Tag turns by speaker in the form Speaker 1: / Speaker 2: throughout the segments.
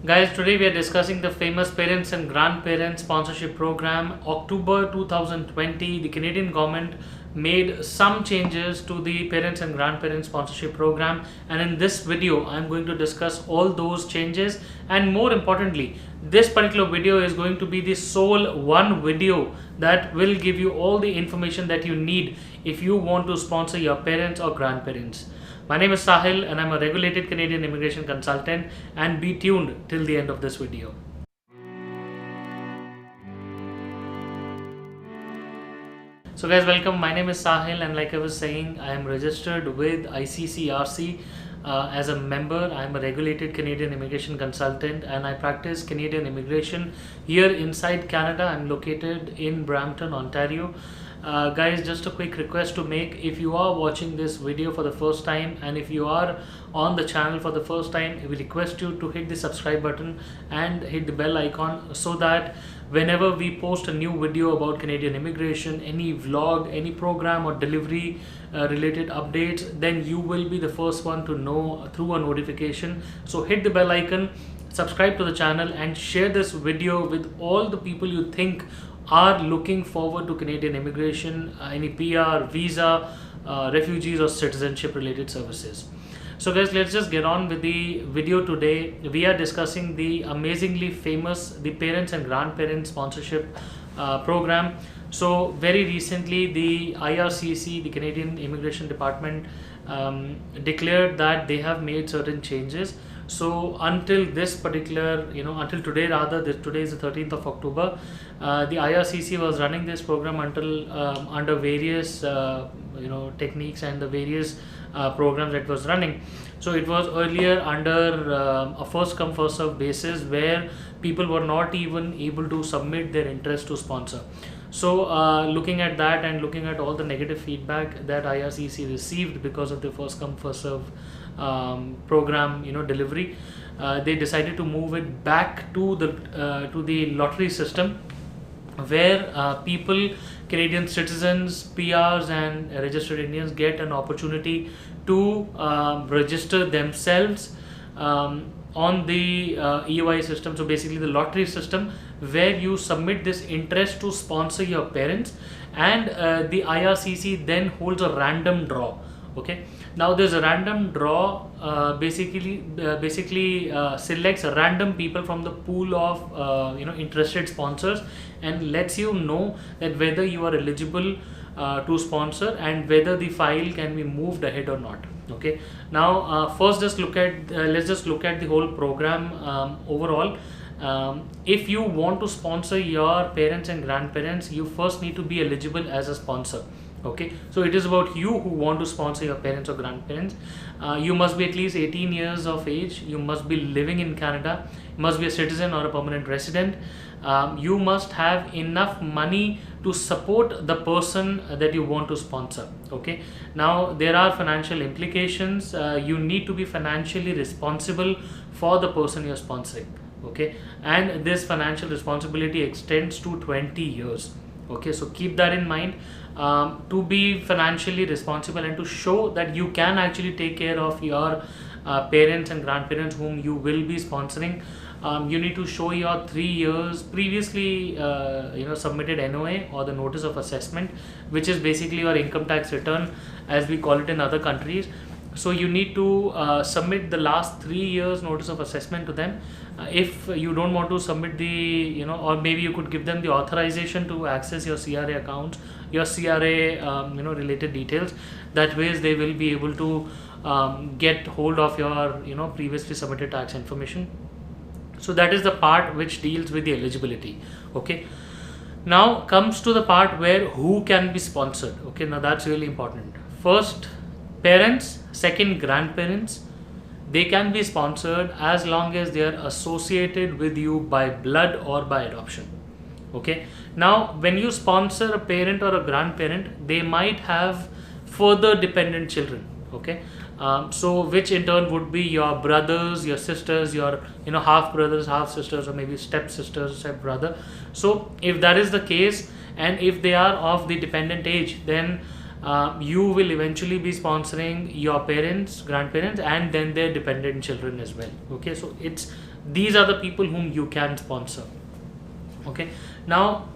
Speaker 1: Guys, today we are discussing the famous Parents and Grandparents Sponsorship Program. October 2020, the Canadian government made some changes to the Parents and Grandparents Sponsorship Program, and in this video, I am going to discuss all those changes. And more importantly, this particular video is going to be the sole one video that will give you all the information that you need if you want to sponsor your parents or grandparents. My name is Sahil and I'm a regulated Canadian immigration consultant, and be tuned till the end of this video. So guys, welcome. My name is Sahil and like I was saying, I am registered with ICCRC as a member. I am a regulated Canadian immigration consultant and I practice Canadian immigration here inside Canada. I'm located in Brampton, Ontario. Guys, just a quick request to make: if you are watching this video for the first time and if you are on the channel for the first time, we request you to hit the subscribe button and hit the bell icon so that whenever we post a new video about Canadian immigration, any vlog, any program or delivery related updates, then you will be the first one to know through a notification. So hit the bell icon, subscribe to the channel and share this video with all the people you think are looking forward to Canadian immigration, any PR, visa, refugees or citizenship related services. So guys, let's just get on with the video today. We are discussing the amazingly famous the Parents and Grandparents Sponsorship Program. So very recently the IRCC, the Canadian Immigration Department, declared that they have made certain changes. So until this particular, until today rather, today is the 13th of October, the IRCC was running this program until under various techniques and the various programs that was running. So it was earlier under a first come first serve basis where people were not even able to submit their interest to sponsor. So looking at that and looking at all the negative feedback that IRCC received because of the first come first serve program delivery, they decided to move it back to the lottery system where people, Canadian citizens, PRs and registered Indians get an opportunity to register themselves on the EOI system. So basically the lottery system where you submit this interest to sponsor your parents, and the IRCC then holds a random draw. Okay, now there's a random draw, basically selects random people from the pool of interested sponsors and lets you know that whether you are eligible to sponsor and whether the file can be moved ahead or not. Okay, now first let's just look at the whole program overall. If you want to sponsor your parents and grandparents, you first need to be eligible as a sponsor. Okay, so it is about you who want to sponsor your parents or grandparents. You must be at least 18 years of age. You must be living in Canada. You must be a citizen or a permanent resident. You must have enough money to support the person that you want to sponsor. Okay, now there are financial implications. You need to be financially responsible for the person you're sponsoring. Okay, and this financial responsibility extends to 20 years. Okay, so keep that in mind. To be financially responsible and to show that you can actually take care of your parents and grandparents whom you will be sponsoring, you need to show your 3 years previously submitted NOA or the notice of assessment, which is basically your income tax return as we call it in other countries. So you need to submit the last 3 years notice of assessment to them. If you don't want to submit the or maybe you could give them the authorization to access your CRA accounts, your CRA related details. That ways they will be able to get hold of your previously submitted tax information. So that is the part which deals with the eligibility. Okay, now comes to the part where who can be sponsored. Okay, now that's really important. First, parents. Second, grandparents. They can be sponsored as long as they are associated with you by blood or by adoption. Okay, now when you sponsor a parent or a grandparent, they might have further dependent children. Okay, so which in turn would be your brothers, your sisters, your half brothers, half sisters, or maybe step sisters, step brother. So if that is the case and if they are of the dependent age, then you will eventually be sponsoring your parents, grandparents, and then their dependent children as well. Okay, so it's these are the people whom you can sponsor. Okay, now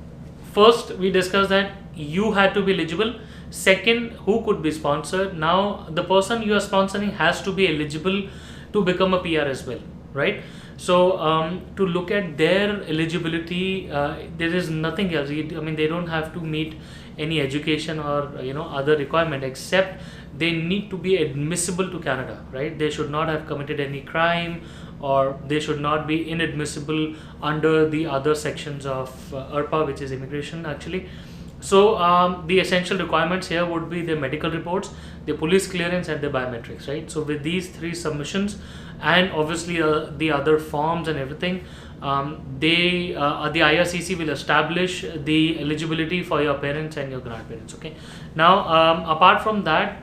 Speaker 1: first we discussed that you had to be eligible. Second, who could be sponsored. Now the person you are sponsoring has to be eligible to become a PR as well, right? So to look at their eligibility, there is nothing else. I mean, they don't have to meet any education or other requirement, except they need to be admissible to Canada, right? They should not have committed any crime, or they should not be inadmissible under the other sections of IRPA, which is immigration actually. So the essential requirements here would be the medical reports, the police clearance, and the biometrics, right? So with these three submissions, and obviously the other forms and everything, the IRCC will establish the eligibility for your parents and your grandparents. Okay. Now apart from that,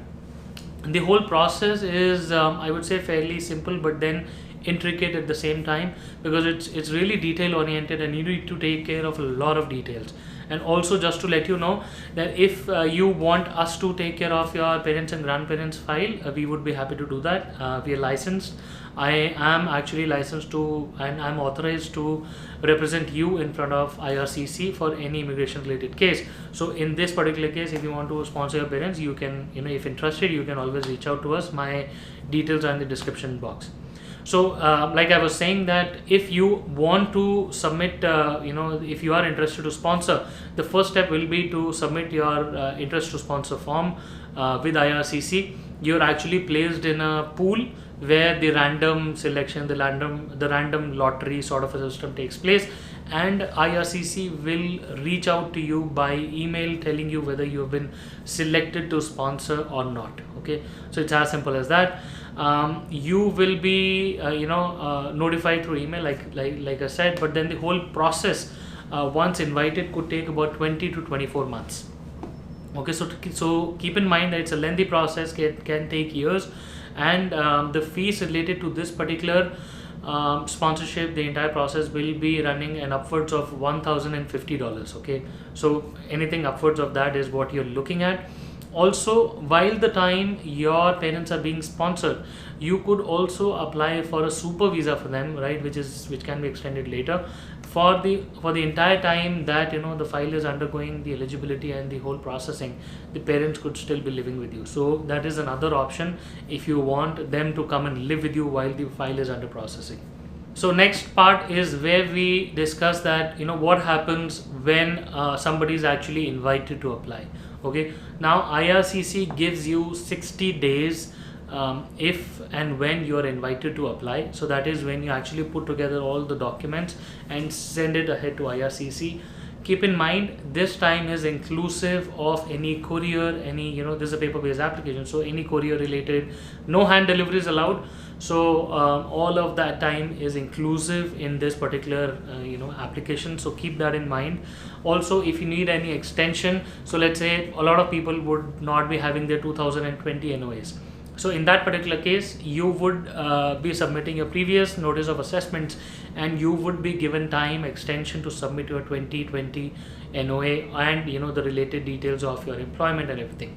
Speaker 1: the whole process is I would say fairly simple, but then intricate at the same time, because it's really detail oriented and you need to take care of a lot of details. And also, just to let you know that if you want us to take care of your parents and grandparents file, we would be happy to do that. We are licensed. I am actually licensed to, and I'm authorized to represent you in front of IRCC for any immigration related case. So in this particular case, if you want to sponsor your parents, you can, if interested, you can always reach out to us. My details are in the description box. So like I was saying, that if you want to submit, if you are interested to sponsor, the first step will be to submit your interest to sponsor form with IRCC. You're actually placed in a pool where the random selection, the random lottery sort of a system takes place, and IRCC will reach out to you by email telling you whether you have been selected to sponsor or not. Okay, so it's as simple as that. You will be notified through email, like I said, but then the whole process once invited could take about 20 to 24 months. Okay, so keep in mind that it's a lengthy process, can take years, and the fees related to this particular sponsorship, the entire process will be running an upwards of $1,050. Okay, so anything upwards of that is what you're looking at. Also, while the time your parents are being sponsored, you could also apply for a super visa for them, right, which can be extended later for the entire time that the file is undergoing the eligibility and the whole processing. The parents could still be living with you, so that is another option if you want them to come and live with you while the file is under processing. So next part is where we discuss that what happens when somebody is actually invited to apply. Okay, now IRCC gives you 60 days if and when you are invited to apply. So that is when you actually put together all the documents and send it ahead to IRCC. Keep in mind, this time is inclusive of any courier, this is a paper-based application, so any courier related, no hand delivery is allowed. So all of that time is inclusive in this particular application, so keep that in mind. Also, if you need any extension, so let's say a lot of people would not be having their 2020 NOAs. So in that particular case, you would be submitting your previous notice of assessments, and you would be given time extension to submit your 2020 NOA and the related details of your employment and everything.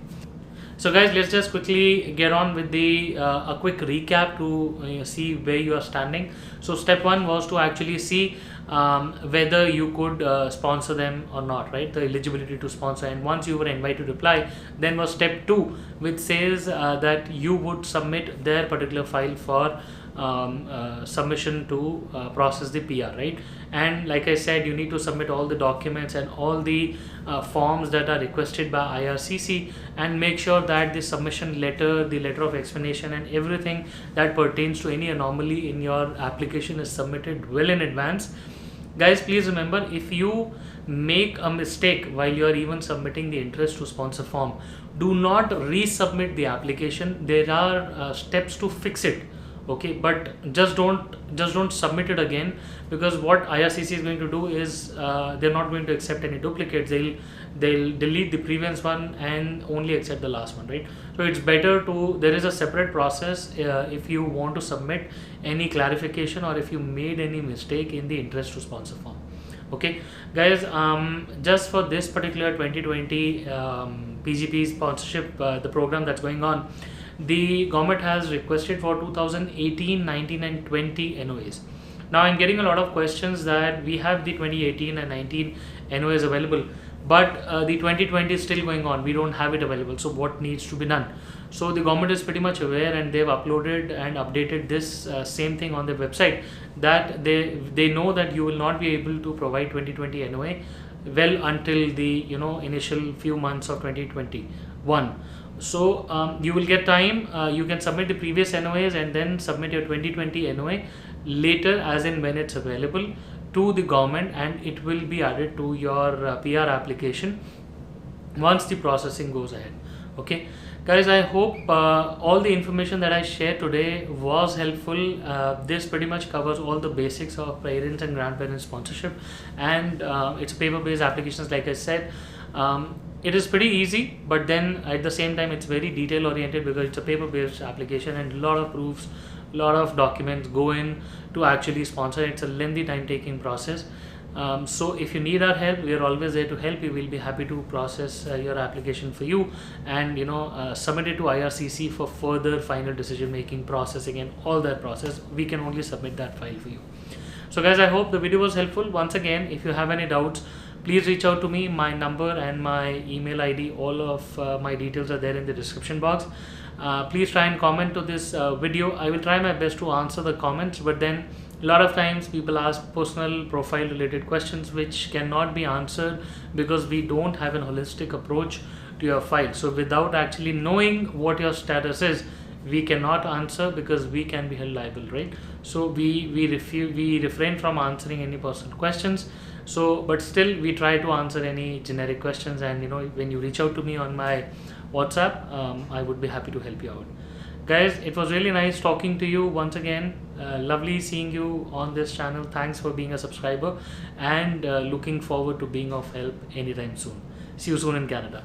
Speaker 1: So guys, let's just quickly get on with the a quick recap to see where you are standing. So step one was to actually see whether you could sponsor them or not, right? The eligibility to sponsor. And once you were invited to apply, then was step two, which says that you would submit their particular file for submission to process the PR, right? And like I said, you need to submit all the documents and all the forms that are requested by IRCC, and make sure that the submission letter, the letter of explanation, and everything that pertains to any anomaly in your application is submitted well in advance. Guys, please remember, if you make a mistake while you are even submitting the interest to sponsor form, do not resubmit the application. There are steps to fix it. Okay, but just don't submit it again, because what IRCC is going to do is they're not going to accept any duplicates. They'll delete the previous one and only accept the last one, right? So it's better to, there is a separate process if you want to submit any clarification or if you made any mistake in the interest to sponsor form. Okay guys, just for this particular 2020 PGP sponsorship, the program that's going on, the government has requested for 2018, 19 and 20 NOAs. Now I'm getting a lot of questions that we have the 2018 and 19 NOAs available, but the 2020 is still going on, we don't have it available, so what needs to be done? So the government is pretty much aware, and they've uploaded and updated this same thing on their website, that they know that you will not be able to provide 2020 NOA well until the initial few months of 2021. So you will get time, you can submit the previous NOAs and then submit your 2020 NOA later, as in when it's available, to the government, and it will be added to your PR application once the processing goes ahead. Okay guys, I hope all the information that I shared today was helpful. This pretty much covers all the basics of parents and grandparents sponsorship, and it's paper based applications, like I said. It is pretty easy, but then at the same time it's very detail oriented, because it's a paper based application and a lot of proofs, a lot of documents go in to actually sponsor. It's a lengthy time taking process. So if you need our help, we are always there to help you. We'll be happy to process your application for you, and submit it to IRCC for further final decision making, processing, and all that process. We can only submit that file for you. So guys, I hope the video was helpful. Once again, if you have any doubts, please reach out to me. My number and my email ID, all of my details are there in the description box. Please try and comment to this video. I will try my best to answer the comments, but then a lot of times people ask personal profile related questions which cannot be answered because we don't have a holistic approach to your file. So without actually knowing what your status is, we cannot answer, because we can be held liable, right? So we refrain from answering any personal questions. So but still we try to answer any generic questions, and when you reach out to me on my WhatsApp, I would be happy to help you out. Guys, it was really nice talking to you once again. Lovely seeing you on this channel. Thanks for being a subscriber, and looking forward to being of help anytime soon. See you soon in Canada.